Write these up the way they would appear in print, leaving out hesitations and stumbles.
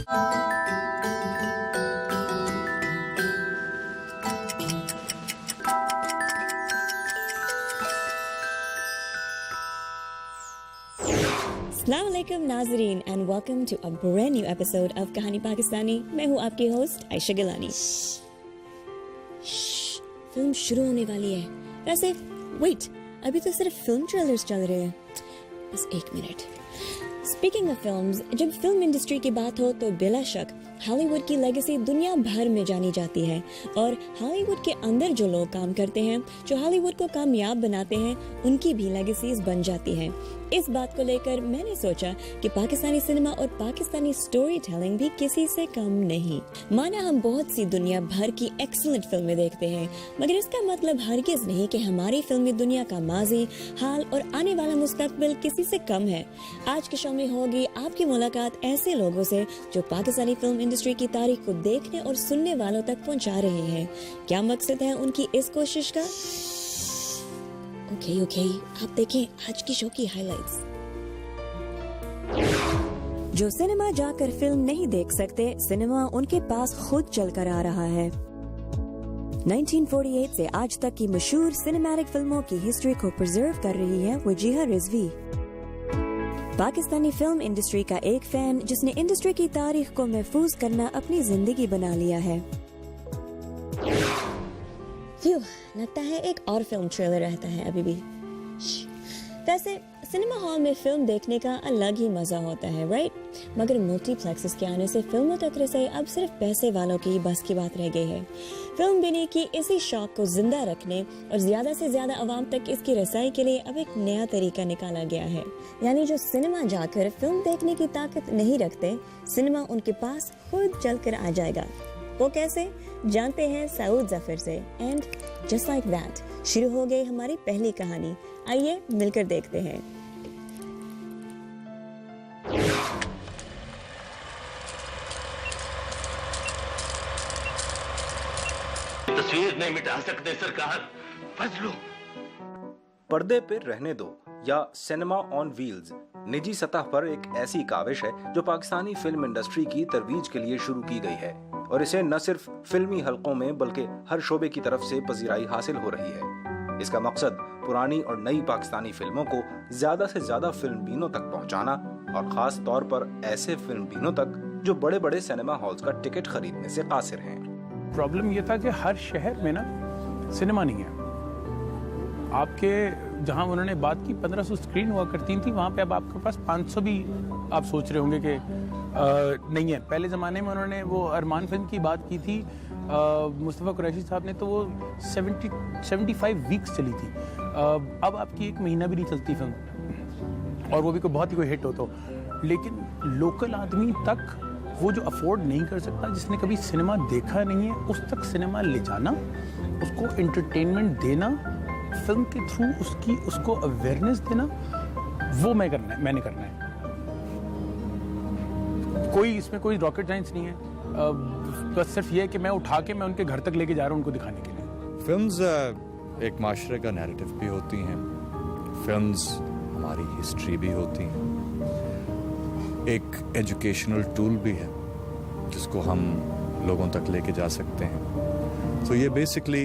अस्सलाम वालेकुम नाज़रीन and welcome to a brand new episode of Kahani Pakistani. मैं हूँ आपकी होस्ट आयशा गिलानी। फिल्म शुरू होने वाली है। वैसे वेट, अभी तो सिर्फ फिल्म ट्रेलर्स चल रहे हैं। बस एक मिनट। स्पीकिंग ऑफ फिल्म्स, जब फिल्म इंडस्ट्री की बात हो तो बिला शक हॉलीवुड की लेगेसी दुनिया भर में जानी जाती है और हॉलीवुड के अंदर जो लोग काम करते हैं, जो हॉलीवुड को कामयाब बनाते हैं, उनकी भी लेगेसीज बन जाती हैं। इस बात को लेकर मैंने सोचा कि पाकिस्तानी सिनेमा और पाकिस्तानी स्टोरी टेलिंग भी किसी से कम नहीं। माना हम बहुत सी दुनिया भर की एक्सीलेंट फिल्में देखते हैं, मगर इसका मतलब हरगिज नहीं कि हमारी फिल्मी दुनिया का माजी, हाल और आने वाला मुस्तकबिल किसी से कम है। आज के शो में होगी आपकी मुलाकात ऐसे लोगों से जो पाकिस्तानी फिल्म इंडस्ट्री की तारीख को देखने और सुनने वालों तक पहुंचा रहे हैं। क्या मकसद है उनकी इस कोशिश का? ओके, आप देखें आज की शो की हाइलाइट्स। जो सिनेमा जाकर फिल्म नहीं देख सकते, सिनेमा उनके पास खुद चलकर आ रहा है। 1948 से आज तक की मशहूर सिनेमैटिक फिल्मों की हिस्ट्री को प्रिजर्व कर रही है वजीहा रिजवी, पाकिस्तानी फिल्म इंडस्ट्री का एक फैन जिसने इंडस्ट्री की तारीख को महफूज करना अपनी जिंदगी बना लिया है। लगता है एक और फिल्म ट्रेलर रहता है अभी भी। वैसे सिनेमा हॉल में फिल्म देखने का अलग ही मजा होता है, राइट? मगर मल्टीप्लेक्सेस के आने से फिल्मों तक रसाई अब सिर्फ पैसे वालों की बस की बात रह गई है। फिल्म बिनी की इसी शौक को जिंदा रखने और ज्यादा से ज्यादा आवाम तक इसकी रसाई के लिए अब एक नया तरीका निकाला गया है। यानी जो सिनेमा जाकर फिल्म देखने की ताकत नहीं रखते, सिनेमा उनके पास खुद चलकर आ जाएगा। वो कैसे? जानते हैं सऊद जफर से। एंड जस्ट लाइक दैट शुरू हो गई हमारी पहली कहानी। आइए मिलकर देखते हैं। तस्वीर नहीं मिटा सकते सरकार, फजलो। पर्दे पे रहने दो या सिनेमा ऑन व्हील्स निजी सतह पर एक ऐसी काविश है जो पाकिस्तानी फिल्म इंडस्ट्री की तरवीज के लिए शुरू की गई है और इसे न सिर्फ फिल्मी हलकों में बल्कि हर शोबे की तरफ से पजीराई हासिल हो रही है। इसका मकसद पुरानी और नई पाकिस्तानी फिल्मों को ज्यादा से ज्यादा फिल्म बीनों तक पहुंचाना और खास तौर पर ऐसे फिल्म बीनों तक जो बड़े बड़े सिनेमा हॉल्स का टिकट खरीदने से कासिर हैं। प्रॉब्लम ये था कि हर शहर में ना सिनेमा नहीं है। आपके जहां उन्होंने बात की 1500 स्क्रीन हुआ करती थी, वहां पे अब आपके पास 500 भी आप सोच रहे होंगे कि नहीं है। पहले ज़माने में उन्होंने वो अरमान फिल्म की बात की थी मुस्तफ़ा कुरैशी साहब ने, तो वो 75 वीक्स चली थी। अब आपकी एक महीना भी नहीं चलती फिल्म, और वो भी बहुत ही कोई हिट हो तो। लेकिन लोकल आदमी तक वो जो अफोर्ड नहीं कर सकता, जिसने कभी सिनेमा देखा नहीं है, उस तक सिनेमा ले जाना, उसको एंटरटेनमेंट देना, फिल्म के थ्रू उसको अवेयरनेस देना, वो मैंने करना है। इसमें कोई रॉकेट साइंस नहीं है। बस सिर्फ ये कि मैं उठा के मैं उनके घर तक लेके जा रहा हूँ उनको दिखाने के लिए। फिल्म्स एक माशरे का नैरेटिव भी होती हैं, फिल्म्स हमारी हिस्ट्री भी होती हैं, एक एजुकेशनल टूल भी है जिसको हम लोगों तक लेके जा सकते हैं। तो ये बेसिकली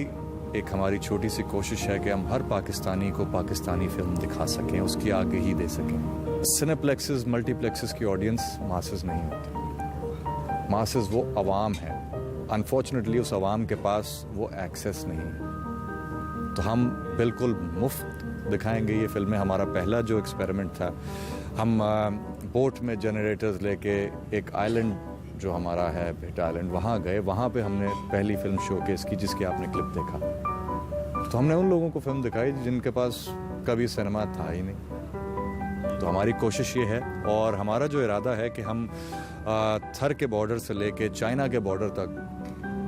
एक हमारी छोटी सी कोशिश है कि हम हर पाकिस्तानी को पाकिस्तानी फिल्म दिखा सकें, उसकी आगे ही दे सकें। सिनेप्लेक्सेस, मल्टीप्लेक्सेस की ऑडियंस मासेस नहीं होती। मासेस वो अवाम है। अनफॉर्चुनेटली उस अवाम के पास वो एक्सेस नहीं। तो हम बिल्कुल मुफ्त दिखाएंगे ये फिल्में। हमारा पहला जो एक्सपेरिमेंट था, हम बोट में जनरेटर्स लेके एक आइलैंड जो हमारा है भेटा आइलैंड, वहाँ गए। वहाँ पे हमने पहली फिल्म शोकेस की जिसकी आपने क्लिप देखा। तो हमने उन लोगों को फिल्म दिखाई जिनके पास कभी सिनेमा था ही नहीं। तो हमारी कोशिश ये है और हमारा जो इरादा है कि हम थर के बॉर्डर से लेके चाइना के बॉर्डर तक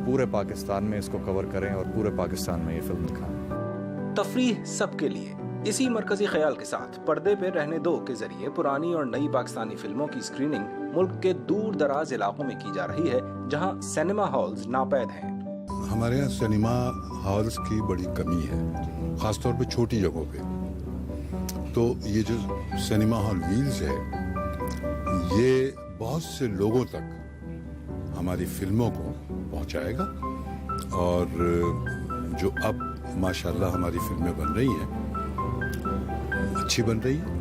पूरे पाकिस्तान में इसको कवर करें और पूरे पाकिस्तान में ये फिल्म दिखाएं। तफरीह सबके लिए। इसी मरकजी ख्याल के साथ पर्दे पे रहने दो के जरिए पुरानी और नई पाकिस्तानी फिल्मों की स्क्रीनिंग मुल्क के दूर दराज इलाकों में की जा रही है जहां सिनेमा हॉल्स नापैद हैं। हमारे यहाँ सिनेमा हॉल्स की बड़ी कमी है, खासतौर पे छोटी जगहों पे। तो ये जो सिनेमा हॉल व्हील्स है, ये बहुत से लोगों तक हमारी फिल्मों को पहुंचाएगा। और जो अब माशाल्लाह हमारी फिल्में बन रही हैं, अच्छी बन रही है,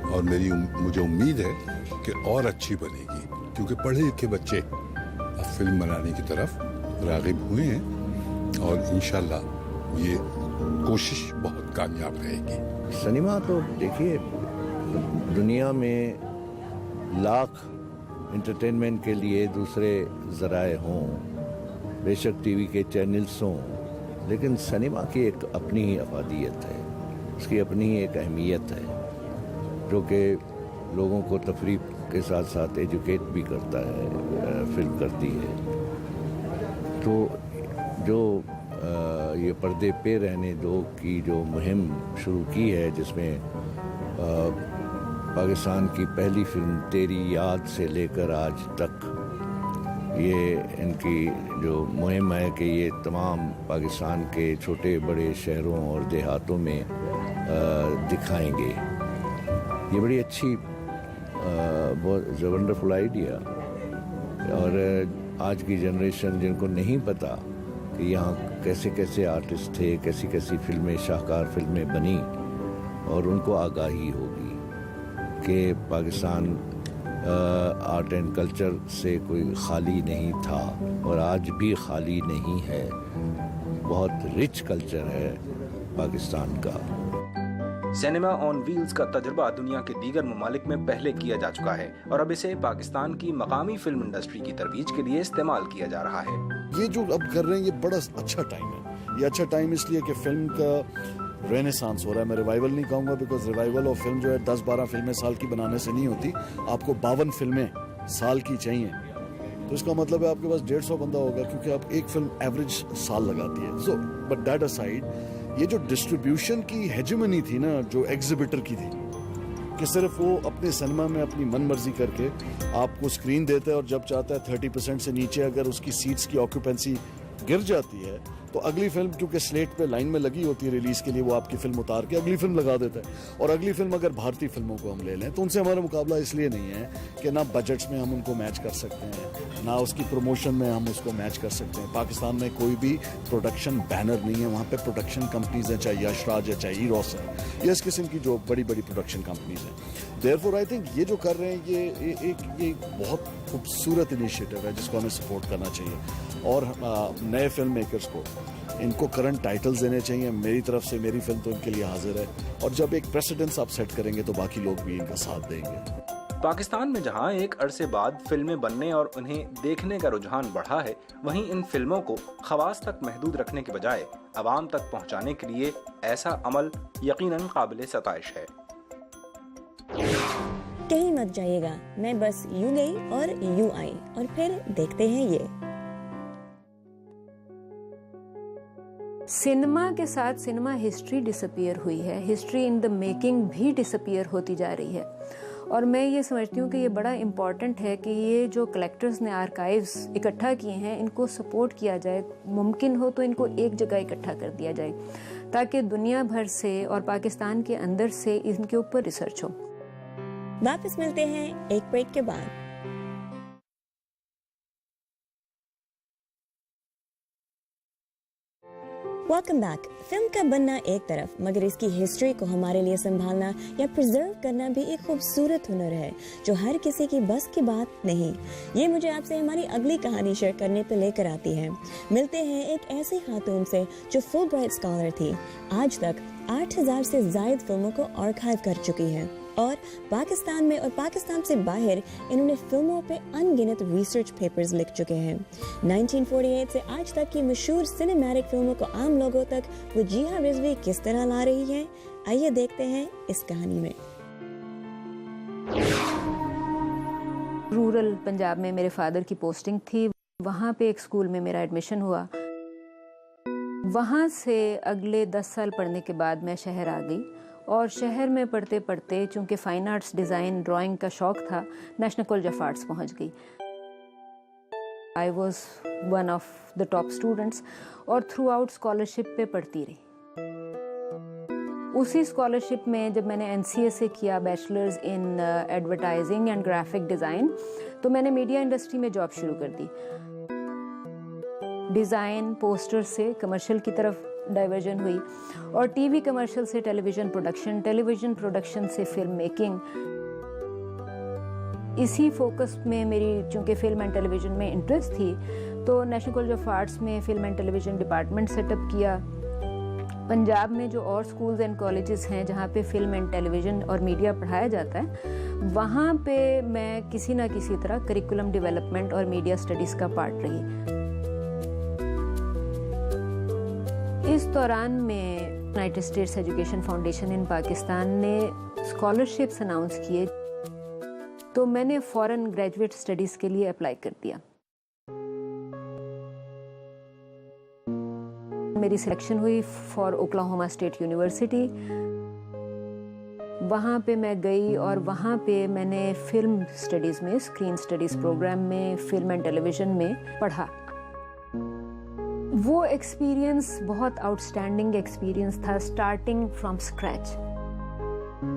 और मुझे उम्मीद है कि और अच्छी बनेगी, क्योंकि पढ़े लिखे बच्चे अब फिल्म बनाने की तरफ राग़िब हुए हैं और इंशाल्लाह ये कोशिश बहुत कामयाब रहेगी। सिनेमा तो देखिए, दुनिया में लाख एंटरटेनमेंट के लिए दूसरे ज़राए हों, बेशक टीवी के चैनल्स हों, लेकिन सिनेमा की एक अपनी ही अफादियत है, उसकी अपनी ही एक अहमियत है, जो कि लोगों को तफरीह के साथ साथ एजुकेट भी करता है, फिल्म करती है। तो जो ये पर्दे पे रहने दो की जो मुहिम शुरू की है, जिसमें पाकिस्तान की पहली फिल्म तेरी याद से लेकर आज तक ये इनकी जो मुहिम है कि ये तमाम पाकिस्तान के छोटे बड़े शहरों और देहातों में दिखाएंगे, ये बड़ी अच्छी बहुत वंडरफुल आइडिया। और आज की जनरेशन जिनको नहीं पता कि यहाँ कैसे कैसे आर्टिस्ट थे, कैसी कैसी फिल्में, शाहकार फिल्में बनी, और उनको आगाही होगी कि पाकिस्तान आर्ट एंड कल्चर से कोई खाली नहीं था और आज भी खाली नहीं है। बहुत रिच कल्चर है पाकिस्तान का। सिनेमा ऑन व्हील्स का तजुर्बा दुनिया के दीगर ममालिक में पहले किया जा चुका है और अब इसे पाकिस्तान की मकामी फिल्म इंडस्ट्री की तरवीज के लिए इस्तेमाल किया जा रहा है। ये जो अब कर रहे हैं ये बड़ा अच्छा टाइम है। ये अच्छा टाइम इसलिए कि फिल्म का रेनेसांस हो रहा है। मैं रिवाइवल नहीं कहूँगा, बिकॉज रिवाइवल ऑफ फिल्म जो है 10-12 फिल्में साल की बनाने से नहीं होती, आपको 52 फिल्में साल की चाहिए। तो इसका मतलब है आपके पास 150 बंदा होगा, क्योंकि आप एक फिल्म एवरेज साल लगाती है। सो बट दैट असाइड, ये जो डिस्ट्रीब्यूशन की हेजेमनी थी ना, जो एग्जिबिटर की थी, कि सिर्फ वो अपने सिनेमा में अपनी मन मर्जी करके आपको स्क्रीन देता है, और जब चाहता है 30% से नीचे अगर उसकी सीट्स की ऑक्यूपेंसी गिर जाती है तो अगली फिल्म, क्योंकि स्लेट पे लाइन में लगी होती है रिलीज के लिए, वो आपकी फिल्म उतार के अगली फिल्म लगा देता है। और अगली फिल्म अगर भारतीय फिल्मों को हम ले लें तो उनसे हमारा मुकाबला इसलिए नहीं है कि ना बजट्स में हम उनको मैच कर सकते हैं, ना उसकी प्रमोशन में हम उसको मैच कर सकते हैं। पाकिस्तान में कोई भी प्रोडक्शन बैनर नहीं है, वहाँ पे प्रोडक्शन कंपनीज हैं, चाहे यशराज है, चाहे ईरोस है, या इस किस्म की जो बड़ी बड़ी प्रोडक्शन कंपनीज हैं। देयरफॉर आई थिंक ये जो कर रहे हैं ये एक बहुत खूबसूरत इनिशिएटिव है जिसको हमें सपोर्ट करना चाहिए। और नए फिल्म मेकर्स को इनको करंट टाइटल्स देने चाहिए। मेरी तरफ से मेरी फिल्म तो इनके लिए हाजिर है, और जब एक प्रेसिडेंस आप सेट करेंगे तो बाकी लोग भी इनका साथ देंगे। पाकिस्तान में जहां एक अरसे बाद फिल्में बनने और उन्हें देखने का रुझान बढ़ा है, वहीं इन फिल्मों को खवास तक महदूद रखने के बजाय अवाम तक पहुंचाने के लिए ऐसा अमल यकीनन काबिल सताइश है। कहीं मत जाइएगा, मैं बस यूं गई और यूं आई, और फिर देखते हैं ये। सिनेमा के साथ सिनेमा हिस्ट्री डिसअपियर हुई है, हिस्ट्री इन द मेकिंग भी डिसअपियर होती जा रही है। और मैं ये समझती हूँ कि ये बड़ा इम्पॉर्टेंट है कि ये जो कलेक्टर्स ने आर्काइव्स इकट्ठा किए हैं, इनको सपोर्ट किया जाए, मुमकिन हो तो इनको एक जगह इकट्ठा कर दिया जाए, ताकि दुनिया भर से और पाकिस्तान के अंदर से इनके ऊपर रिसर्च हो। वापस मिलते हैं एक ब्रेक के बाद। Welcome back. फिल्म का बनना एक तरफ, मगर इसकी हिस्ट्री को हमारे लिए संभालना या प्रिजर्व करना भी एक खूबसूरत हुनर है जो हर किसी की बस की बात नहीं। ये मुझे आपसे हमारी अगली कहानी शेयर करने पे लेकर आती है। मिलते हैं एक ऐसी खातून से जो फुलब्राइट स्कॉलर थी, आज तक 8000 से ज्यादा फिल्मों को आर्काइव कर चुकी है, और पाकिस्तान में और पाकिस्तान से बाहर इन्होंने फिल्मों पे अनगिनत रिसर्च पेपर्स लिख चुके हैं। 1948 से आज तक की मशहूर सिनेमैटिक फिल्मों को आम लोगों तक वो जिया रिजवी किस तरह ला रही है, आइए देखते हैं इस कहानी में। रूरल पंजाब में मेरे फादर की पोस्टिंग थी, वहाँ पे एक स्कूल में मेरा एडमिशन हुआ। वहाँ से अगले 10 साल पढ़ने के बाद मैं शहर आ गई, और शहर में पढ़ते पढ़ते चूँकि फ़ाइन आर्ट्स, डिज़ाइन, ड्राइंग का शौक़ था, नेशनल कॉलेज ऑफ आर्ट्स पहुँच गई। I was one of the top students और थ्रू आउट स्कॉलरशिप पे पढ़ती रही। उसी स्कॉलरशिप में जब मैंने NCA से किया bachelors in advertising and graphic design, तो मैंने मीडिया इंडस्ट्री में जॉब शुरू कर दी। डिज़ाइन पोस्टर से कमर्शियल की तरफ डाइवर्जन हुई और टीवी कमर्शियल से टेलीविज़न प्रोडक्शन से फिल्म मेकिंग। इसी फोकस में मेरी चूँकि फिल्म एंड टेलीविज़न में इंटरेस्ट थी, तो नेशनल कॉलेज ऑफ आर्ट्स में film and television department setup किया। पंजाब में जो और स्कूल्स एंड कॉलेजेस हैं जहाँ पे फिल्म एंड टेलीविज़न और मीडिया पढ़ाया जाता है, वहाँ पे मैं किसी ना किसी तरह करिकुलम डेवलपमेंट और मीडिया स्टडीज़ का पार्ट रही। इस दौरान में यूनाइटेड स्टेट्स एजुकेशन फाउंडेशन इन पाकिस्तान ने स्कॉलरशिप्स अनाउंस किए, तो मैंने फॉरेन ग्रेजुएट स्टडीज़ के लिए अप्लाई कर दिया। मेरी सिलेक्शन हुई फॉर ओक्लाहोमा स्टेट यूनिवर्सिटी। वहाँ पे मैं गई और वहाँ पे मैंने फिल्म स्टडीज़ में, स्क्रीन स्टडीज़ प्रोग्राम में, फिल्म एंड टेलीविज़न में पढ़ा। वो एक्सपीरियंस बहुत आउटस्टैंडिंग एक्सपीरियंस था, स्टार्टिंग फ्रॉम स्क्रैच।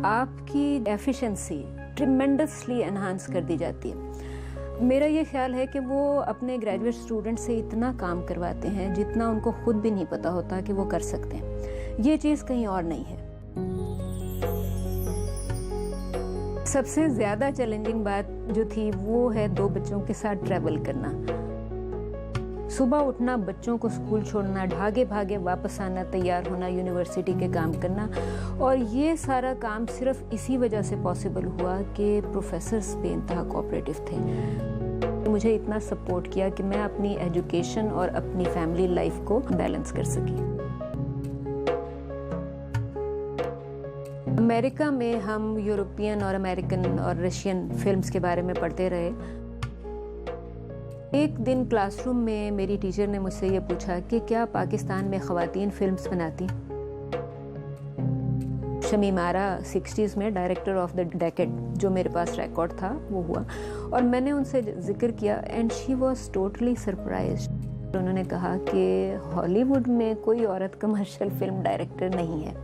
आपकी एफिशिएंसी ट्रिमेंडसली एनहांस कर दी जाती है। मेरा ये ख्याल है कि वो अपने ग्रेजुएट स्टूडेंट से इतना काम करवाते हैं जितना उनको खुद भी नहीं पता होता कि वो कर सकते हैं। ये चीज़ कहीं और नहीं है। सबसे ज़्यादा चैलेंजिंग बात जो थी वो है 2 बच्चों के साथ ट्रैवल करना। सुबह उठना, बच्चों को स्कूल छोड़ना, भागे भागे वापस आना, तैयार होना, यूनिवर्सिटी के काम करना। और ये सारा काम सिर्फ इसी वजह से पॉसिबल हुआ कि प्रोफेसर्स बेइंतहा कोऑपरेटिव थे। मुझे इतना सपोर्ट किया कि मैं अपनी एजुकेशन और अपनी फैमिली लाइफ को बैलेंस कर सकी। अमेरिका में हम यूरोपियन और अमेरिकन और रशियन फिल्म्स के बारे में पढ़ते रहे। एक दिन क्लासरूम में मेरी टीचर ने मुझसे ये पूछा कि क्या पाकिस्तान में ख़वातीन फिल्म्स बनाती? शमीम आरा 60s में डायरेक्टर ऑफ द डेकेड, जो मेरे पास रिकॉर्ड था, वो हुआ और मैंने उनसे जिक्र किया and she was totally surprised. उन्होंने कहा कि हॉलीवुड में कोई औरत कमर्शियल फिल्म डायरेक्टर नहीं है।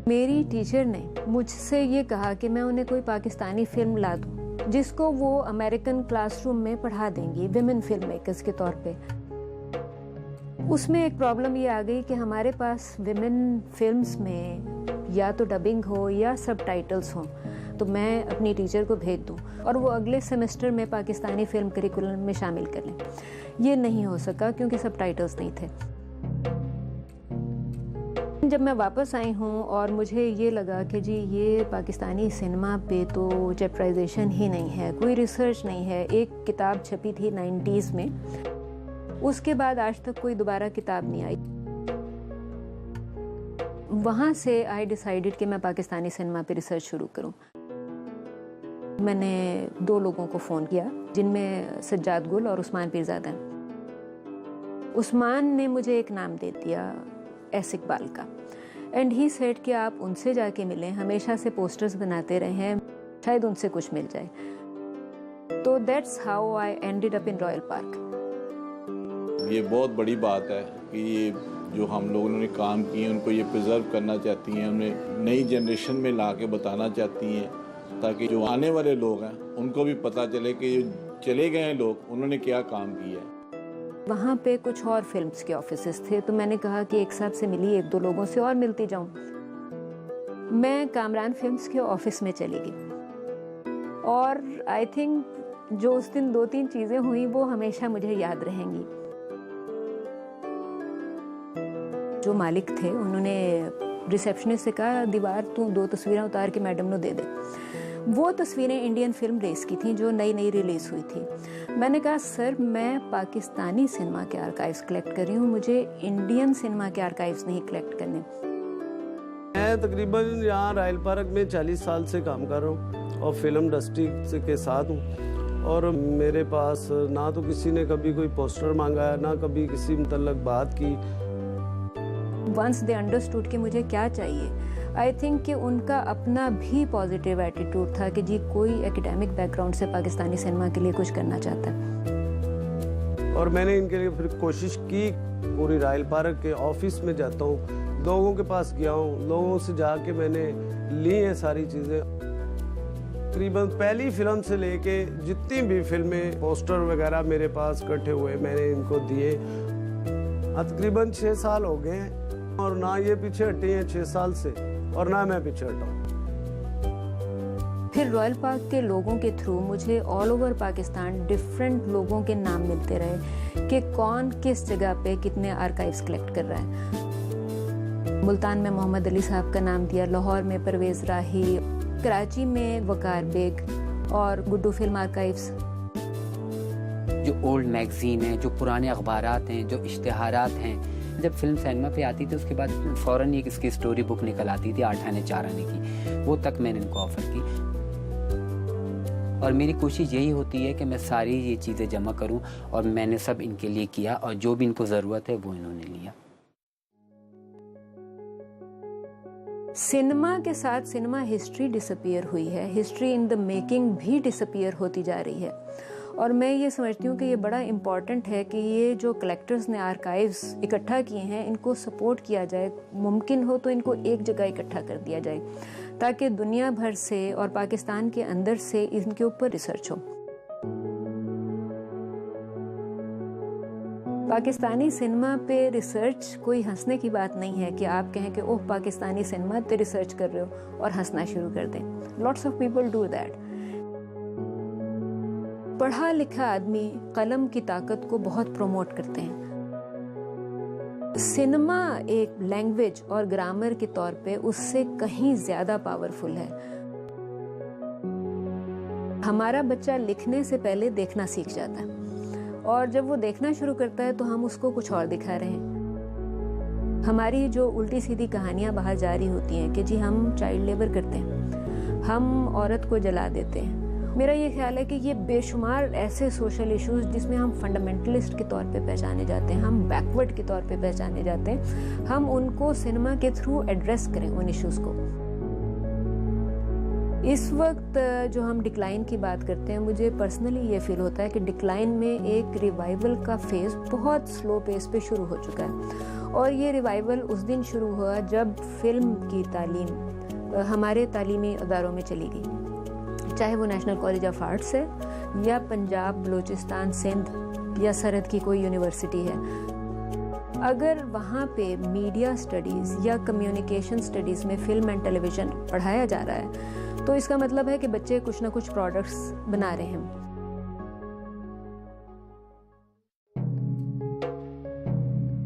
मेरी टीचर ने मुझसे ये कहा कि मैं उन्हें कोई पाकिस्तानी फिल्म ला दूँ जिसको वो अमेरिकन क्लासरूम में पढ़ा देंगी विमेन फिल्म मेकर्स के तौर पे। उसमें एक प्रॉब्लम ये आ गई कि हमारे पास विमेन फिल्म्स में या तो डबिंग हो या सबटाइटल्स हो, तो मैं अपनी टीचर को भेज दूं और वो अगले सेमेस्टर में पाकिस्तानी फिल्म करिकुलम में शामिल कर लें। ये नहीं हो सका क्योंकि सबटाइटल्स नहीं थे। जब मैं वापस आई हूँ और मुझे ये लगा कि जी ये पाकिस्तानी सिनेमा पे तो चैप्टराइजेशन ही नहीं है, कोई रिसर्च नहीं है। एक किताब छपी थी 90s में, उसके बाद आज तक कोई दोबारा किताब नहीं आई। वहाँ से आई डिसाइडेड कि मैं पाकिस्तानी सिनेमा पे रिसर्च शुरू करूँ। मैंने 2 लोगों को फ़ोन किया जिनमें सज्जाद गुल और उस्मान पीरज़ादा। उस्मान ने मुझे एक नाम दे दिया, एस इकबाल का, एंड ही सेड कि आप उनसे जाके मिलें, हमेशा से पोस्टर्स बनाते रहे हैं, शायद उनसे कुछ मिल जाए। तो that's how I ended up in royal park. ये बहुत बड़ी बात है कि ये जो हम लोगों ने काम किए उनको ये प्रिजर्व करना चाहती हैं, उन्हें नई जनरेशन में ला के बताना चाहती हैं, ताकि जो आने वाले लोग हैं उनको भी पता चले कि चले गए लोग उन्होंने क्या काम किया है। वहाँ पे कुछ और फिल्म्स के ऑफिसेस थे, तो मैंने कहा कि एक साहब से मिली, 1-2 लोगों से और मिलती जाऊँ। मैं कामरान फिल्म्स के ऑफिस में चली गई और आई थिंक जो उस दिन 2-3 चीज़ें हुई वो हमेशा मुझे याद रहेंगी। जो मालिक थे उन्होंने रिसेप्शनिस्ट से कहा, दीवार तू 2 तस्वीरें उतार के मैडम को दे दे। वो तस्वीरें इंडियन फिल्म रेस की थी जो नई रिलीज़ हुई थी। मैंने कहा सर मैं पाकिस्तानी सिनेमा के आर्काइव्स कलेक्ट कर रही हूँ, मुझे इंडियन सिनेमा के आर्काइव्स नहीं कलेक्ट करने। मैं तकरीबन यहाँ रॉयल पार्क में 40 साल से काम कर रहा हूँ और फिल्म इंडस्ट्री के साथ हूँ और मेरे पास ना तो किसी ने कभी कोई पोस्टर मांगा है, ना कभी किसी मुतल्लक बात की। वंस दे अंडरस्टूड कि मुझे क्या चाहिए, आई थिंक कि उनका अपना भी पॉजिटिव एटीट्यूड था कि जी कोई एकेडमिक बैकग्राउंड से पाकिस्तानी सिनेमा के लिए कुछ करना चाहता है। और मैंने इनके लिए फिर कोशिश की। पूरी रायल पार्क के ऑफिस में जाता हूँ, लोगों के पास गया हूँ, लोगों से जाके मैंने ली हैं सारी चीज़ें। तकरीबन पहली फिल्म से लेके जितनी भी फिल्में पोस्टर वगैरह मेरे पास इकट्ठे हुए मैंने इनको दिए। तकरीबन 6 साल हो गए हैं और ना ये पीछे हटे हैं 6 साल से और ना मैं पीछे हटा हूँ। फिर रॉयल पार्क के लोगों के थ्रू मुझे ऑल ओवर पाकिस्तान डिफरेंट लोगों के नाम मिलते रहे कि कौन किस जगह पे कितने आर्काइव्स कलेक्ट कर रहा है। मुल्तान में मोहम्मद अली साहब का नाम दिया, लाहौर में परवेज़ राही, कराची में वकार बेग और गुड्डू फिल्म आर्काइव्स। जो ओल्ड मैगजीन है, जो पुराने अखबारात हैं, जो इश्तिहारात हैं, जब फिल्म सिनेमा पे आती थी उसके बाद फ़ौरन एक इसकी स्टोरी बुक निकल आती थी 8 आने 4 आने की, वो तक मैंने इनको ऑफ़र की। और मेरी कोशिश यही होती है कि मैं सारी ये चीज़ें जमा करूं और मैंने सब इनके लिए किया और जो भी इनको ज़रूरत है वो इन्होंने लिया। सिनेमा के साथ सिनेमा हिस्ट्री डिसअपीयर हुई है, हिस्ट्री इन द मेकिंग भी डिसअपीयर होती जा रही है। और मैं ये समझती हूँ कि ये बड़ा इम्पॉर्टेंट है कि ये जो कलेक्टर्स ने आर्काइव्स इकट्ठा किए हैं इनको सपोर्ट किया जाए, मुमकिन हो तो इनको एक जगह इकट्ठा कर दिया जाए ताकि दुनिया भर से और पाकिस्तान के अंदर से इनके ऊपर रिसर्च हो। पाकिस्तानी सिनेमा पे रिसर्च कोई हंसने की बात नहीं है कि आप कहें कि ओह पाकिस्तानी सिनेमा पे रिसर्च कर रहे हो और हंसना शुरू कर दें। Lots of people do that. पढ़ा लिखा आदमी कलम की ताकत को बहुत प्रमोट करते हैं। सिनेमा एक लैंग्वेज और ग्रामर के तौर पे उससे कहीं ज्यादा पावरफुल है। हमारा बच्चा लिखने से पहले देखना सीख जाता है और जब वो देखना शुरू करता है तो हम उसको कुछ और दिखा रहे हैं। हमारी जो उल्टी सीधी कहानियां बाहर जारी होती हैं कि जी हम चाइल्ड लेबर करते हैं, हम औरत को जला देते हैं। मेरा ये ख्याल है कि ये बेशुमार ऐसे सोशल इश्यूज जिसमें हम फंडामेंटलिस्ट के तौर पे पहचाने जाते हैं, हम बैकवर्ड के तौर पे पहचाने जाते हैं, हम उनको सिनेमा के थ्रू एड्रेस करें उन इश्यूज को। इस वक्त जो हम डिक्लाइन की बात करते हैं, मुझे पर्सनली ये फील होता है कि डिक्लाइन में एक रिवाइवल का फेज बहुत स्लो पेस पे शुरू हो चुका है। और ये रिवाइवल उस दिन शुरू हुआ जब फिल्म की तालीम हमारे तालीमी अदारों में चली गई, चाहे वो नेशनल कॉलेज ऑफ आर्ट्स है या पंजाब बलूचिस्तान सिंध या सरहद की कोई यूनिवर्सिटी है। अगर वहाँ पे मीडिया स्टडीज़ या कम्युनिकेशन स्टडीज़ में फिल्म एंड टेलीविज़न पढ़ाया जा रहा है तो इसका मतलब है कि बच्चे कुछ ना कुछ प्रोडक्ट्स बना रहे हैं।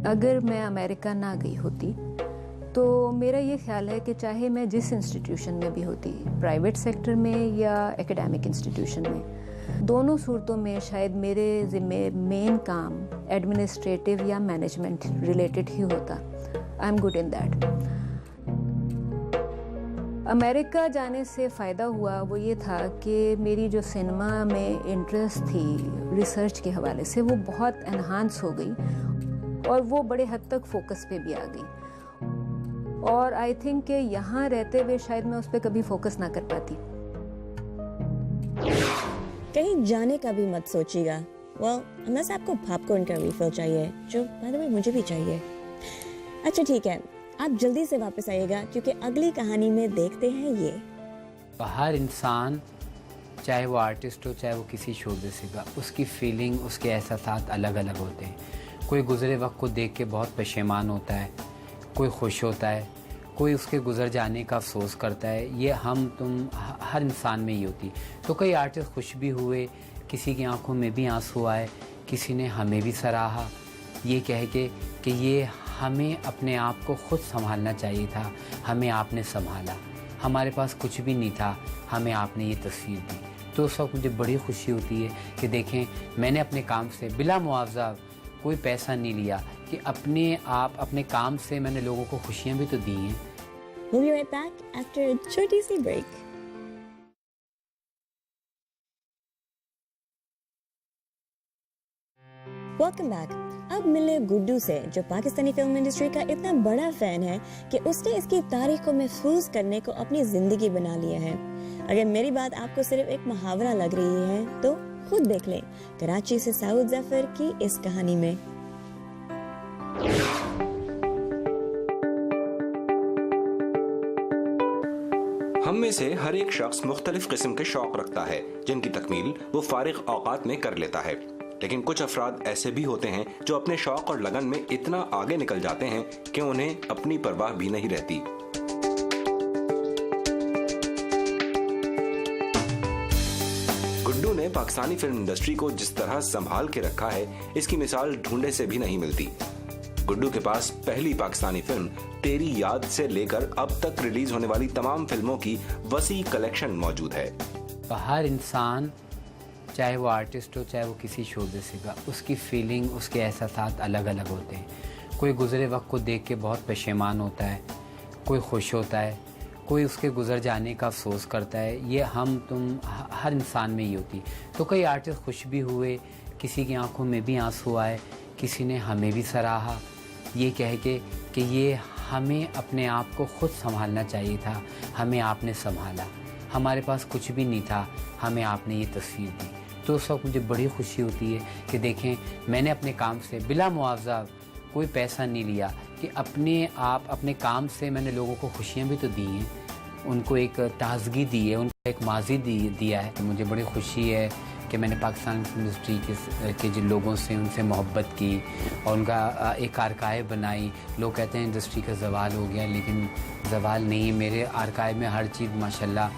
अगर मैं अमेरिका ना गई होती तो मेरा ये ख्याल है कि चाहे मैं जिस इंस्टीट्यूशन में भी होती, प्राइवेट सेक्टर में या एकेडमिक इंस्टीट्यूशन में, दोनों सूरतों में शायद मेरे ज़िम्मे मेन काम एडमिनिस्ट्रेटिव या मैनेजमेंट रिलेटेड ही होता। I am good in that. America जाने से फ़ायदा हुआ वो ये था कि मेरी जो सिनेमा में इंटरेस्ट थी रिसर्च के हवाले से वो बहुत एनहांस हो गई और वो बड़े हद तक फोकस पे भी आ गई। और आई थिंक कि यहाँ रहते हुए शायद मैं उस पर कभी फोकस ना कर पाती। कहीं जाने का भी मत सोचिएगा। well, unless आपको पॉपकॉर्न का रिफिल चाहिए, जो बाय द वे मुझे भी चाहिए। अच्छा ठीक है, आप जल्दी से वापस आइएगा क्योंकि अगली कहानी में देखते हैं ये। हर इंसान, चाहे वो आर्टिस्ट हो चाहे वो किसी शोबे से का, उसकी फीलिंग, उसके एहसास अलग अलग होते हैं। कोई गुजरे वक्त को देख के बहुत पशेमान होता है, कोई खुश होता है, कोई उसके गुजर जाने का अफसोस करता है। ये हम तुम हर इंसान में ही होती। तो कई आर्टिस्ट खुश भी हुए, किसी की आंखों में भी आंसू आए, किसी ने हमें भी सराहा ये कह के कि ये हमें अपने आप को खुद संभालना चाहिए था, हमें आपने संभाला, हमारे पास कुछ भी नहीं था, हमें आपने ये तस्वीर दी। तो उस वक्त मुझे बड़ी खुशी होती है कि देखें मैंने अपने काम से बिला मुआवजा कोई पैसा नहीं लिया, कि अपने आप अपने काम से मैंने लोगों को खुशियाँ भी तो दी हैं। We'll be right back after a छोटी सी break. Welcome back. अब मिले गुड्डू से, जो पाकिस्तानी फिल्म इंडस्ट्री का इतना बड़ा फैन है कि उसने इसकी तारीख को महफूज करने को अपनी जिंदगी बना लिया है। अगर मेरी बात आपको सिर्फ एक मुहावरा लग रही है तो खुद देख लें कराची से साउद जफर की इस कहानी में। हम में से हर एक शख्स मुख्तलिफ किस्म के शौक रखता है जिनकी तकमील वो फारिग औकात में कर लेता है, लेकिन कुछ अफराद ऐसे भी होते हैं जो अपने शौक और लगन में इतना आगे निकल जाते हैं कि उन्हें अपनी परवाह भी नहीं रहती। गुड्डू ने पाकिस्तानी फिल्म इंडस्ट्री को जिस तरह संभाल के रखा है, इसकी मिसाल ढूंढे से भी नहीं मिलती। गुड्डू के पास पहली पाकिस्तानी फिल्म तेरी याद से लेकर अब तक रिलीज होने वाली तमाम फिल्मों की वसी कलेक्शन मौजूद है। हर इंसान, चाहे वो आर्टिस्ट हो चाहे वो किसी शोबे से का, उसकी फीलिंग, उसके एहसास अलग अलग होते हैं। कोई गुजरे वक्त को देख के बहुत पशेमान होता है, कोई खुश होता है, कोई उसके गुजर जाने का अफसोस करता है। ये हम तुम हर इंसान में ही होती। तो कई आर्टिस्ट खुश भी हुए, किसी की आंखों में भी आंसू आए, किसी ने हमें भी सराहा ये कह के कि ये हमें अपने आप को खुद संभालना चाहिए था, हमें आपने संभाला, हमारे पास कुछ भी नहीं था, हमें आपने ये तस्वीर दी। तो उस वक्त मुझे बड़ी खुशी होती है कि देखें मैंने अपने काम से बिला मुआवजा कोई पैसा नहीं लिया, कि अपने आप अपने काम से मैंने लोगों को खुशियाँ भी तो दी हैं, उनको एक ताजगी दी है, उनको एक माजी दिया है। तो मुझे बड़ी खुशी है कि मैंने पाकिस्तान इंडस्ट्री के जिन लोगों से उनसे मोहब्बत की और उनका एक आर्काइव बनाई। लोग कहते हैं इंडस्ट्री का ज़वाल हो गया, लेकिन ज़वाल नहीं, मेरे आर्काइव में हर चीज़ माशाल्लाह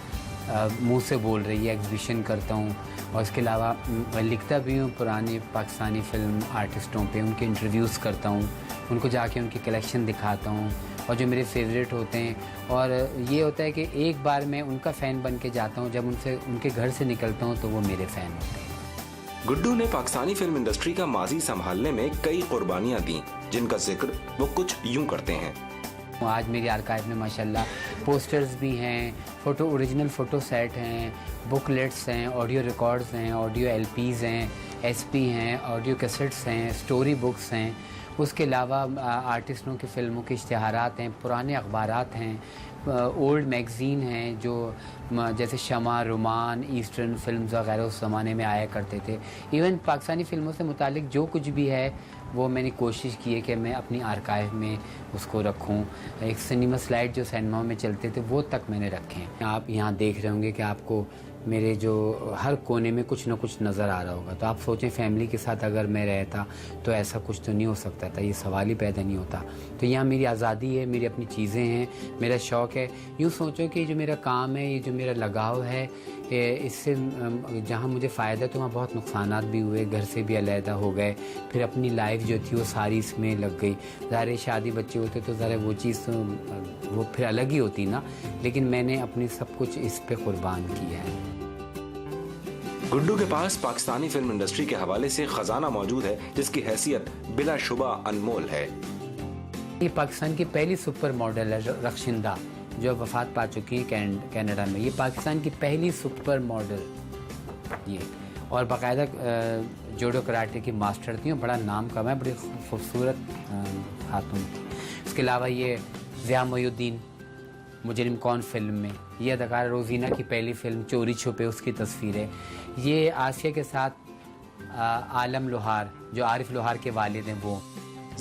मुंह से बोल रही है। एग्जीबिशन करता हूँ और इसके अलावा लिखता भी हूँ पुराने पाकिस्तानी फ़िल्म आर्टिस्टों पे, उनके इंटरव्यूज़ करता हूँ, उनको जाके उनकी कलेक्शन दिखाता हूँ और जो मेरे फेवरेट होते हैं। और ये होता है कि एक बार मैं उनका फ़ैन बन के जाता हूँ, जब उनके घर से निकलता हूँ तो वो मेरे फ़ैन होते हैं। गुड्डू ने पाकिस्तानी फिल्म इंडस्ट्री का माजी संभालने में कई कुर्बानियां दी, जिनका जिक्र वो कुछ यूं करते हैं। आज मेरी आर्काइव में माशाल्लाह पोस्टर्स भी हैं, ओरिजिनल फ़ोटो सेट हैं, बुकलेट्स हैं, ऑडियो रिकॉर्ड्स हैं, ऑडियो एलपीज़ हैं, एसपी हैं, ऑडियो कैसेट्स हैं, स्टोरी बुक्स हैं। उसके अलावा आर्टिस्टों की फ़िल्मों के इश्तिहारात हैं, पुराने अखबारात हैं, ओल्ड मैगज़ीन हैं जो जैसे शमा, रोमान, ईस्टर्न फिल्म्स वगैरह उस ज़माने में आया करते थे। इवन पाकिस्तानी फ़िल्मों से मुतालिक जो कुछ भी है वो मैंने कोशिश की है कि मैं अपनी आर्काइव में उसको रखूं। एक सिनेमा स्लाइड जो सिनेमा में चलते थे वो तक मैंने रखे हैं। आप यहाँ देख रहे होंगे कि आपको मेरे जो हर कोने में कुछ ना कुछ नज़र आ रहा होगा। तो आप सोचें फैमिली के साथ अगर मैं रहता तो ऐसा कुछ तो नहीं हो सकता था, ये सवाल ही पैदा नहीं होता। तो यहाँ मेरी आज़ादी है, मेरी अपनी चीज़ें हैं, मेरा शौक़ है। यूँ सोचो कि जो मेरा काम है, ये जो मेरा लगाव है, इससे जहाँ मुझे फ़ायदा तो वहाँ बहुत नुकसानात भी हुए, घर से भी अलहदा हो गए, फिर अपनी लाइफ जो थी वो सारी इसमें लग गई। ज़ाहिर शादी बच्चे होते तो ज़रा वो चीज़ तो वो फिर अलग ही होती ना, लेकिन मैंने अपनी सब कुछ इस पे कुर्बान किया है। गुड्डू के पास पाकिस्तानी फिल्म इंडस्ट्री के हवाले से खजाना मौजूद है जिसकी हैसियत बिलाशुबा अनमोल है। ये पाकिस्तान की पहली सुपर मॉडल है रक्षिंदा, जो वफात पा चुकी है कनाडा में। ये पाकिस्तान की पहली सुपर मॉडल ये, और बाकायदा जोडो कराटे की मास्टर थी, बड़ा नाम कमा है, बड़ी खूबसूरत खातून थी। इसके अलावा ये ज़िया मोइनुद्दीन मुजरिम कौन फिल्म में, ये अदाकार रोजीना की पहली फिल्म चोरी छुपे उसकी तस्वीर है। ये आसिया के साथ आलम लोहार जो आरिफ लोहार के वालिद हैं वो।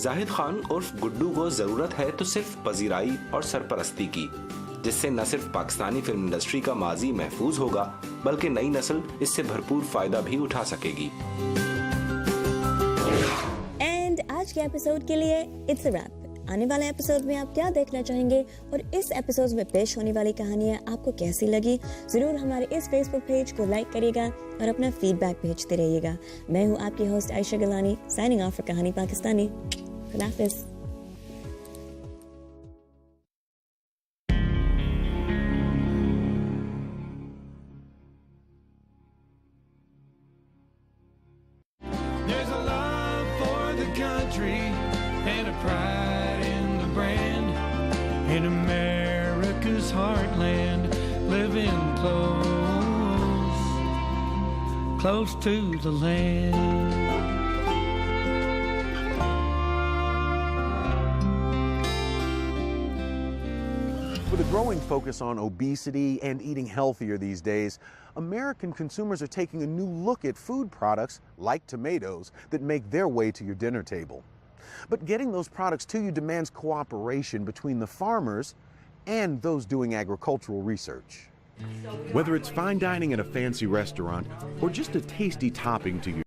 जाहिद खान उर्फ गुड्डू को जरूरत है तो सिर्फ पजीराई और सरपरस्ती की, जिससे न सिर्फ पाकिस्तानी फिल्म इंडस्ट्री का माजी महफूज होगा बल्कि नई नस्ल इससे भरपूर फायदा भी उठा सकेगी। एंड आज के एपिसोड के लिए इट्स अ रैप। आने वाले एपिसोड में आप क्या देखना चाहेंगे और इस एपिसोड में पेश होने वाली कहानियां आपको कैसी लगी, जरूर हमारे इस फेसबुक पेज को लाइक करिएगा और अपना फीडबैक भेजते रहिएगा। मैं हूं आपकी host Ayesha Gilani, signing off for Kahani Pakistani. खुदा हाफिज़। There's a love for the country and a pride in the brand in America's heartland, living close to the land. But growing focus on obesity and eating healthier these days, American consumers are taking a new look at food products like tomatoes that make their way to your dinner table. But getting those products to you demands cooperation between the farmers and those doing agricultural research. Whether it's fine dining at a fancy restaurant or just a tasty topping to your